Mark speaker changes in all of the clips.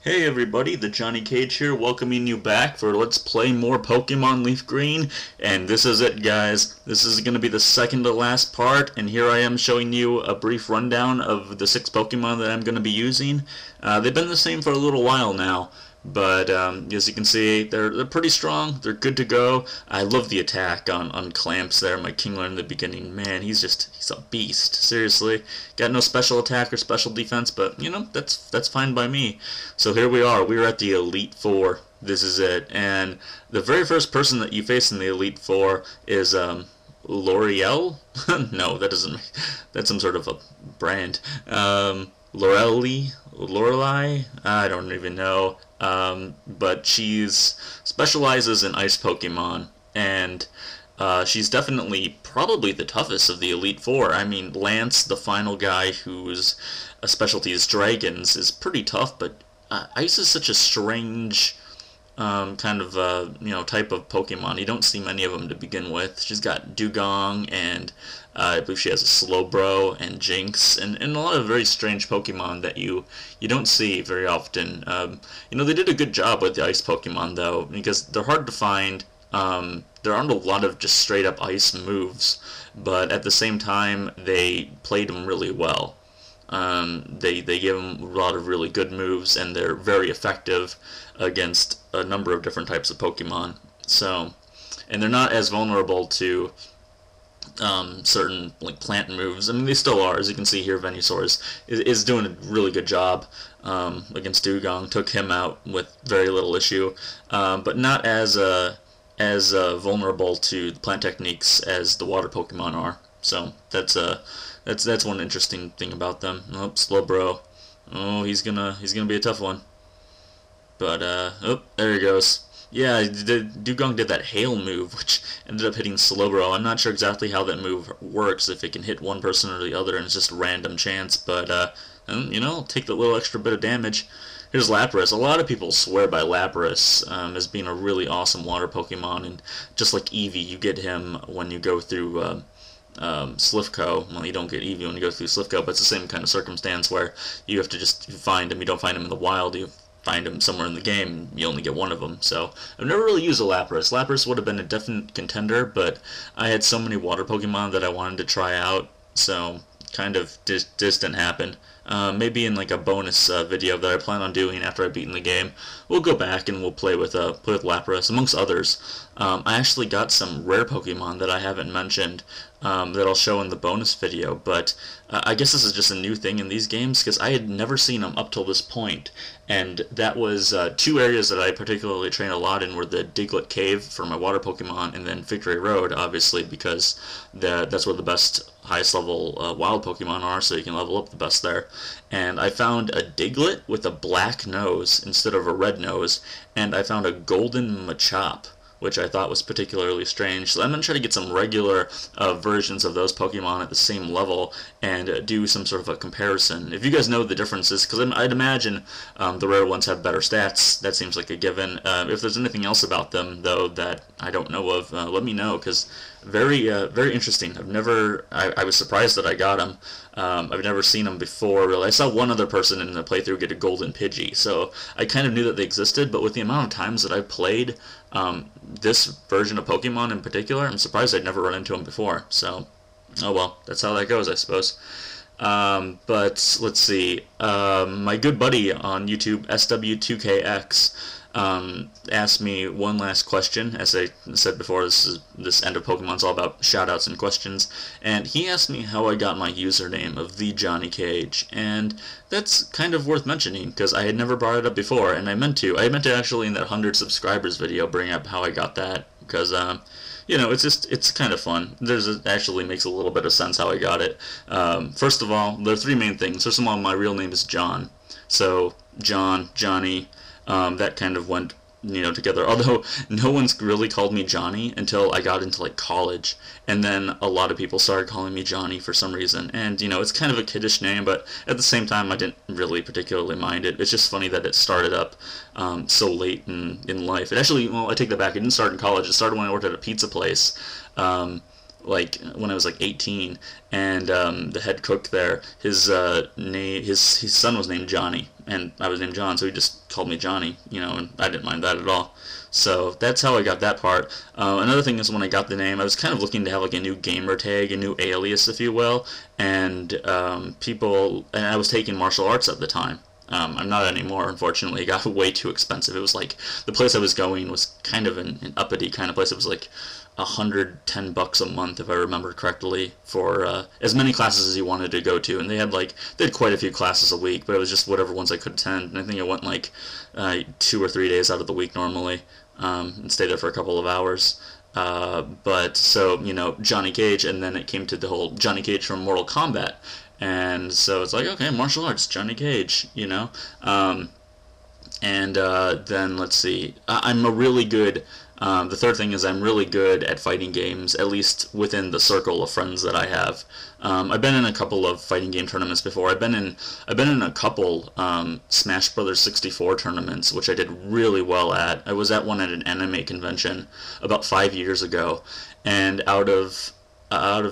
Speaker 1: Hey everybody, the Johnny Cage here, welcoming you back for Let's Play more Pokemon Leaf Green, and this is it guys. This is going to be the second to last part, and here I am showing you a brief rundown of the 6 Pokemon that I'm going to be using. They've been the same for a little while now, but as you can see, they're pretty strong, they're good to go. I love the attack on Clamps there, my Kingler in the beginning. Man, he's a beast, seriously. Got no special attack or special defense, but you know, that's fine by me. So here we are, we're at the Elite Four. This is it, and the very first person that you face in the Elite Four is L'Oreal? No, that doesn't make, that's some sort of a brand. Lorelei? I don't even know. But she's specializes in ice Pokemon, and she's definitely probably the toughest of the Elite Four. I mean, Lance, the final guy whose specialty is dragons, is pretty tough, but ice is such a strange kind of type of Pokemon. You don't see many of them to begin with. She's got Dugong, and I believe she has a Slowbro and Jinx, and a lot of very strange Pokemon that you don't see very often. They did a good job with the ice Pokemon though, because they're hard to find. There aren't a lot of just straight up ice moves, but at the same time they played them really well. They give them a lot of really good moves, and they're very effective against a number of different types of Pokemon. So, and they're not as vulnerable to certain like plant moves. I mean, they still are. As you can see here, Venusaur is doing a really good job against Dugong. Took him out with very little issue, but not as vulnerable to the plant techniques as the water Pokemon are. So that's one interesting thing about them. Oh, Slowbro. Oh, he's gonna be a tough one. But oh, there he goes. Yeah, Dugong did that hail move, which ended up hitting Slowbro. I'm not sure exactly how that move works, if it can hit one person or the other, and it's just random chance. But take the little extra bit of damage. Here's Lapras. A lot of people swear by Lapras as being a really awesome water Pokemon, and just like Eevee, you get him when you go through Slivco. Well, you don't get Eevee when you go through Slivco, but it's the same kind of circumstance where you have to just find him. You don't find him in the wild, you find him somewhere in the game, you only get one of them. So I've never really used a Lapras. Lapras would have been a definite contender, but I had so many water Pokemon that I wanted to try out, so kind of just didn't happen. Maybe in like a bonus video that I plan on doing after I've beaten the game, we'll go back and we'll play with Lapras, amongst others. I actually got some rare Pokemon that I haven't mentioned that I'll show in the bonus video, but I guess this is just a new thing in these games, because I had never seen them up till this point, and that was 2 areas that I particularly trained a lot in were the Diglett Cave for my water Pokemon, and then Victory Road, obviously, because that's where the best highest level wild Pokemon are, so you can level up the best there. And I found a Diglett with a black nose instead of a red nose, and I found a golden Machop, which I thought was particularly strange. So I'm going to try to get some regular versions of those Pokemon at the same level and do some sort of a comparison. If you guys know the differences, because I'd imagine the rare ones have better stats, that seems like a given. If there's anything else about them, though, that I don't know of, let me know, because very interesting. I was surprised that I got them. I've never seen them before, really. I saw one other person in the playthrough get a golden Pidgey, so I kind of knew that they existed, but with the amount of times that I've played this version of Pokemon in particular, I'm surprised I'd never run into them before. So, oh well, that's how that goes, I suppose. But let's see. My good buddy on YouTube, SW2KX, asked me one last question. As I said before, this end of Pokemon's all about shoutouts and questions, and he asked me how I got my username of the Johnny Cage, and that's kind of worth mentioning because I had never brought it up before, and I meant to actually in that 100 subscribers video bring up how I got that, because it's kind of fun. It actually makes a little bit of sense how I got it. First of all, there are 3 main things. First of all, my real name is John, so John, Johnny, that kind of went together, although no one's really called me Johnny until I got into like college, and then a lot of people started calling me Johnny for some reason, and it's kind of a kiddish name, but at the same time I didn't really particularly mind it. It's just funny that it started up so late in life. It actually, well, I take that back, it didn't start in college, it started when I worked at a pizza place, like when I was like 18, and the head cook there, his son was named Johnny, and I was named John, so he just called me Johnny, and I didn't mind that at all. So that's how I got that part. Another thing is when I got the name, I was kind of looking to have like a new gamer tag, a new alias, if you will, and and I was taking martial arts at the time. I'm not anymore, unfortunately. It got way too expensive. It was like the place I was going was kind of an uppity kind of place. It was like $110 a month, if I remember correctly, for as many classes as you wanted to go to. And they had quite a few classes a week, but it was just whatever ones I could attend. And I think I went like 2 or 3 days out of the week normally, and stayed there for a couple of hours. But so, Johnny Cage, and then it came to the whole Johnny Cage from Mortal Kombat. And so it's like, okay, martial arts, Johnny Cage. Then let's see, I'm a really good, the third thing is I'm really good at fighting games, at least within the circle of friends that I have. I've been in a couple of fighting game tournaments before. I've been in a couple Smash Brothers 64 tournaments, which I did really well at. I was at one at an anime convention about 5 years ago, and out of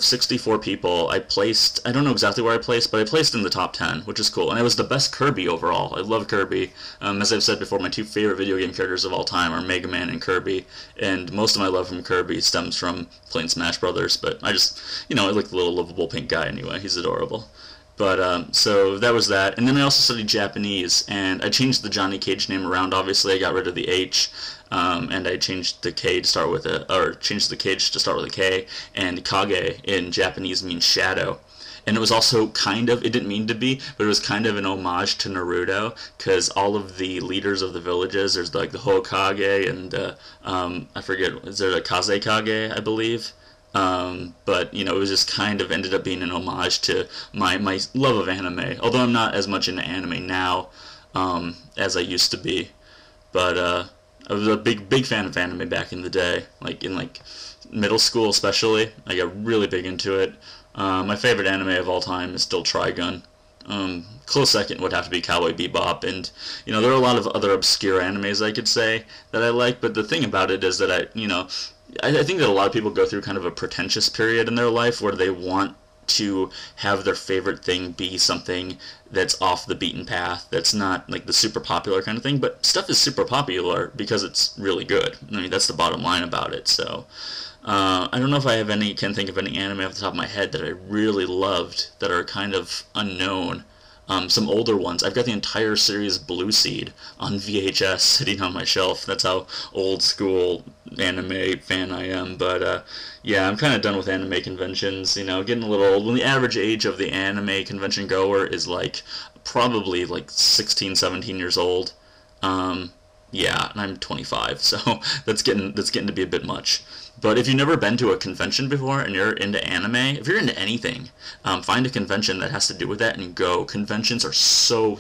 Speaker 1: 64 people, I don't know exactly where I placed, but I placed in the top 10, which is cool. And I was the best Kirby overall. I love Kirby. As I've said before, my two favorite video game characters of all time are Mega Man and Kirby. And most of my love from Kirby stems from playing Smash Brothers. But I just, I like the little lovable pink guy anyway. He's adorable. But, so that was that. And then I also studied Japanese, and I changed the Johnny Cage name around, obviously. I got rid of the H, and I changed the K to start with changed the Cage to start with a K, and Kage in Japanese means shadow. And it was also it didn't mean to be, but it was kind of an homage to Naruto, because all of the leaders of the villages, there's like the Hokage, and, I forget, is there a Kazekage, I believe? But it was just kind of ended up being an homage to my love of anime. Although I'm not as much into anime now as I used to be, but I was a big fan of anime back in the day, like in middle school especially. I got really big into it. My favorite anime of all time is still Trigun. Close second would have to be Cowboy Bebop, and there are a lot of other obscure animes I could say that I like. But the thing about it is that I think that a lot of people go through kind of a pretentious period in their life where they want to have their favorite thing be something that's off the beaten path, that's not like the super popular kind of thing, but stuff is super popular because it's really good. I mean, that's the bottom line about it. So I don't know if I can think of any anime off the top of my head that I really loved that are kind of unknown. Some older ones. I've got the entire series Blue Seed on VHS sitting on my shelf. That's how old school anime fan I am. But yeah, I'm kind of done with anime conventions. Getting a little old. When the average age of the anime convention goer is probably 16, 17 years old. Yeah, and I'm 25, so that's getting to be a bit much. But if you've never been to a convention before and you're into anime, if you're into anything, find a convention that has to do with that and go. Conventions are so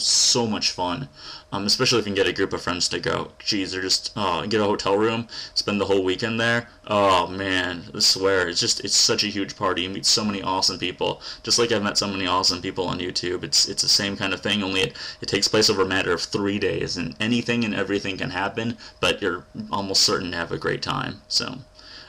Speaker 1: much fun, especially if you can get a group of friends to go. Geez, they're just, get a hotel room, spend the whole weekend there. Oh man, I swear, it's such a huge party. You meet so many awesome people. Just like I've met so many awesome people on YouTube. It's the same kind of thing, only it takes place over a matter of 3 days, and anything and everything can happen, but you're almost certain to have a great time. So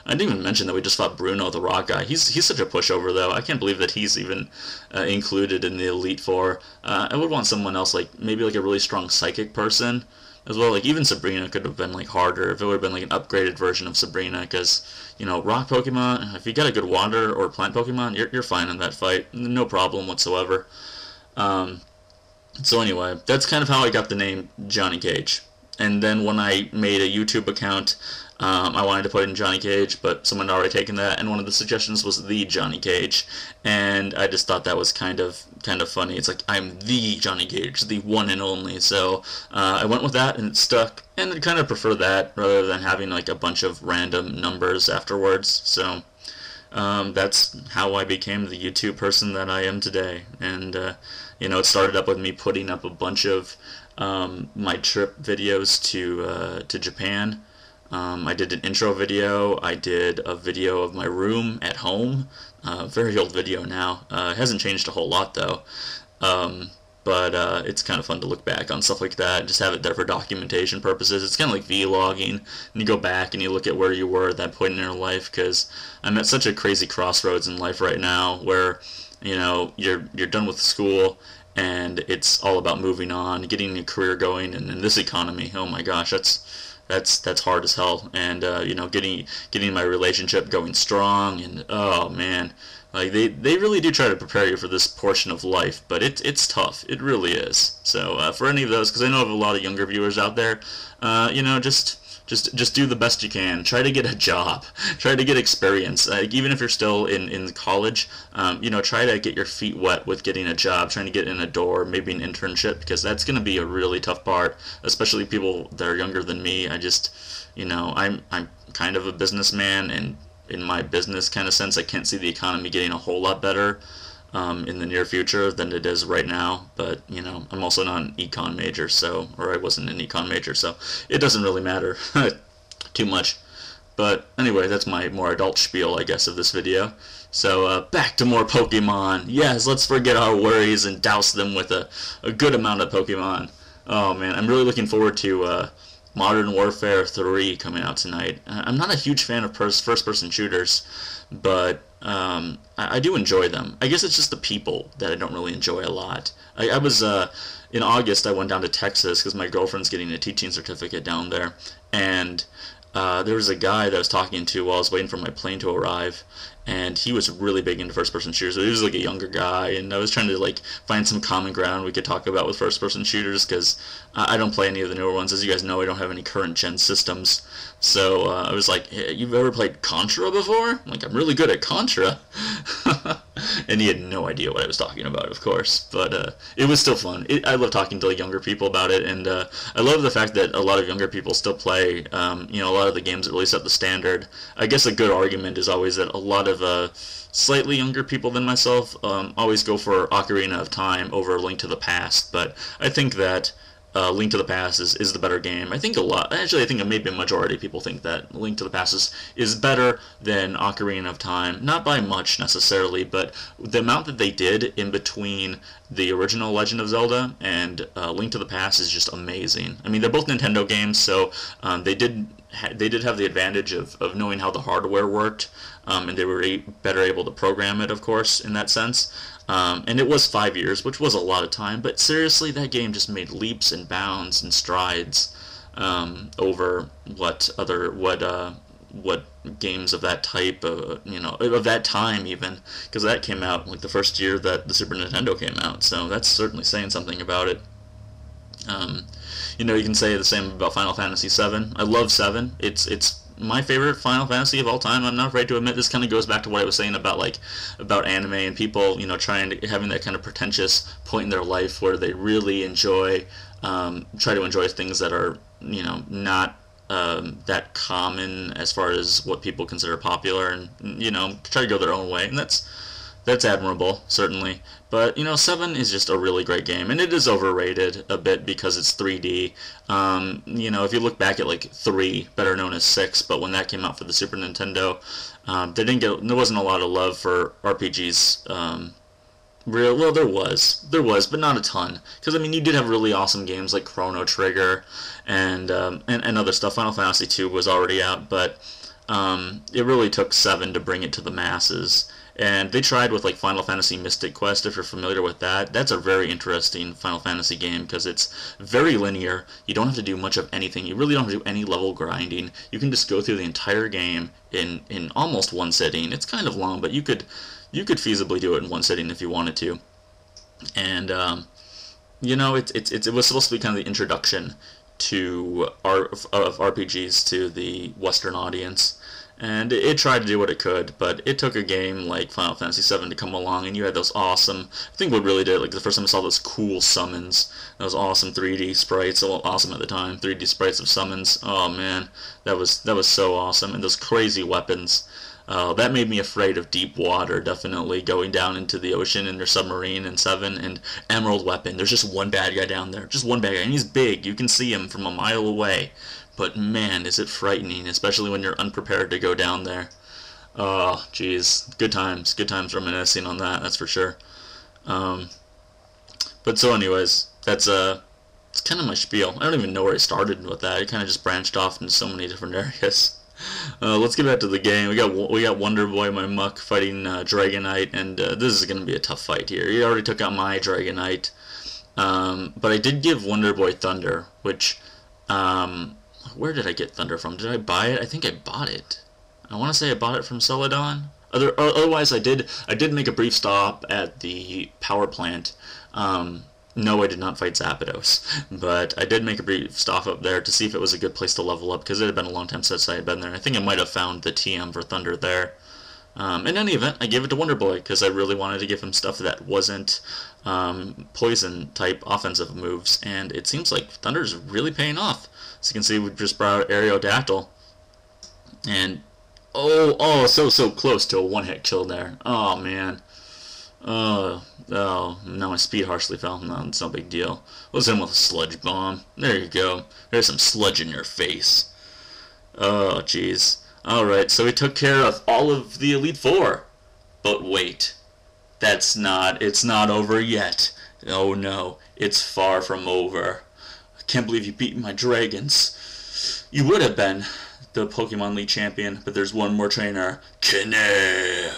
Speaker 1: I didn't even mention that we just fought Bruno, the rock guy. He's such a pushover, though. I can't believe that he's even included in the Elite Four. I would want someone else, maybe a really strong psychic person as well. Even Sabrina could have been harder if it would have been an upgraded version of Sabrina, because rock Pokemon, if you got a good water or plant Pokemon, you're fine in that fight, no problem whatsoever. So anyway, that's kind of how I got the name Johnny Cage. And then when I made a YouTube account, I wanted to put in Johnny Cage, but someone had already taken that, and one of the suggestions was the Johnny Cage, and I just thought that was kind of funny. It's like, I'm the Johnny Cage, the one and only. So I went with that, and it stuck, and I kind of prefer that rather than having a bunch of random numbers afterwards. So that's how I became the YouTube person that I am today. And it started up with me putting up a bunch of my trip videos to Japan. I did an intro video. I did a video of my room at home. Very old video now. It hasn't changed a whole lot though. but it's kind of fun to look back on stuff like that and just have it there for documentation purposes. It's kind of like vlogging, and you go back and you look at where you were at that point in your life, because I'm at such a crazy crossroads in life right now where, you know, you're done with school and it's all about moving on, getting a career going, and in this economy, oh my gosh, that's hard as hell. And you know, getting my relationship going strong, and oh man, like they really do try to prepare you for this portion of life, but it's tough. It really is. So for any of those, because I know I have a lot of younger viewers out there, you know, just do the best you can. Try to get a job. Try to get experience. Even if you're still in college, you know, try to get your feet wet with getting a job, trying to get in a door, maybe an internship, because that's going to be a really tough part, especially people that are younger than me. You know, I'm kind of a businessman, and in my business kind of sense, I can't see the economy getting a whole lot better in the near future than it is right now. But you know, I'm also not an econ major, or I wasn't an econ major, so it doesn't really matter too much. But anyway, that's my more adult spiel, I guess, of this video. So back to more Pokemon. Yes, let's forget our worries and douse them with a good amount of Pokemon. Oh man, I'm really looking forward to Modern Warfare 3 coming out tonight. I'm not a huge fan of first-person shooters, but I do enjoy them. I guess it's just the people that I don't really enjoy a lot. I was, in August, I went down to Texas because my girlfriend's getting a teaching certificate down there, and there was a guy that I was talking to while I was waiting for my plane to arrive, and he was really big into first-person shooters. He was like a younger guy, and I was trying to like find some common ground we could talk about with first-person shooters, because I don't play any of the newer ones. As you guys know, I don't have any current-gen systems. So I was like, hey, you've ever played Contra before? I'm like, I'm really good at Contra. And he had no idea what I was talking about, of course. But it was still fun. I love talking to like younger people about it, and I love the fact that a lot of younger people still play, you know, a lot of the games that really set the standard. I guess a good argument is always that a lot of slightly younger people than myself always go for Ocarina of Time over Link to the Past, but I think that Link to the Past is the better game. I think maybe a majority of people think that Link to the Past is better than Ocarina of Time. Not by much necessarily, but the amount that they did in between the original Legend of Zelda and Link to the Past is just amazing. I mean, they're both Nintendo games, so they did have the advantage of knowing how the hardware worked, and they were better able to program it, of course, in that sense. And it was 5 years, which was a lot of time, but seriously, that game just made leaps and bounds and strides over what games of that type, you know, of that time even, because that came out like the first year that the Super Nintendo came out, so that's certainly saying something about it. You know, you can say the same about Final Fantasy VII. I love 7. It's my favorite Final Fantasy of all time. I'm not afraid to admit. This kind of goes back to what I was saying about anime and people, you know, having that kind of pretentious point in their life where they really try to enjoy things that are, you know, not that common as far as what people consider popular, and you know, try to go their own way, and that's admirable, certainly. But, you know, 7 is just a really great game, and it is overrated a bit because it's 3D. You know, if you look back at, like, 3, better known as 6, but when that came out for the Super Nintendo, there wasn't a lot of love for RPGs. Well, there was, but not a ton. Because, I mean, you did have really awesome games like Chrono Trigger and other stuff. Final Fantasy 2 was already out, but it really took 7 to bring it to the masses. And they tried with like Final Fantasy Mystic Quest, if you're familiar with that. That's a very interesting Final Fantasy game because it's very linear. You don't have to do much of anything. You really don't have to do any level grinding. You can just go through the entire game in almost one sitting. It's kind of long, but you could feasibly do it in one sitting if you wanted to. And you know, it was supposed to be kind of the introduction of RPGs to the Western audience. And it tried to do what it could, but it took a game like Final Fantasy VII to come along, and you had those awesome, I think what really did it, like the first time I saw those cool summons, those awesome 3D sprites, well, awesome at the time, 3D sprites of summons, oh man, that was so awesome, and those crazy weapons. That made me afraid of deep water, definitely, going down into the ocean in their submarine in 7, and Emerald Weapon, there's just one bad guy down there, just one bad guy, and he's big, you can see him from a mile away. But man, is it frightening, especially when you're unprepared to go down there. Oh, jeez. Good times reminiscing on that, that's for sure. But so anyways, that's it's kind of my spiel. I don't even know where I started with that. It kind of just branched off into so many different areas. Let's get back to the game. We got Wonder Boy, my muck, fighting Dragonite, and this is going to be a tough fight here. He already took out my Dragonite, but I did give Wonder Boy Thunder, which, where did I get Thunder from? Did I buy it? I think I bought it. I want to say I bought it from Celadon. Otherwise, I did make a brief stop at the power plant. No, I did not fight Zapdos, but I did make a brief stop up there to see if it was a good place to level up, because it had been a long time since I had been there. I think I might have found the TM for Thunder there. In any event, I gave it to Wonder Boy, because I really wanted to give him stuff that wasn't poison-type offensive moves, and it seems like Thunder's really paying off. So you can see we just brought out Aerodactyl, and so close to a one-hit kill there. Oh, man. Oh, now my speed harshly fell. No, it's no big deal. Was in with a sludge bomb. There you go. There's some sludge in your face. Oh, jeez. Alright, so we took care of all of the Elite Four. But wait. It's not over yet. Oh no, it's far from over. I can't believe you beat my dragons. You would have been the Pokemon League champion, but there's one more trainer. Kene!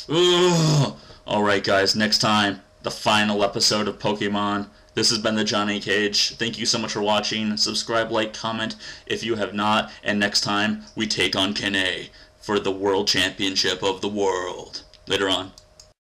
Speaker 1: Ugh! Alright guys, next time, the final episode of Pokemon. This has been the Johnny Cage. Thank you so much for watching. Subscribe, like, comment if you have not. And next time, we take on Kene for the World Championship of the World. Later on.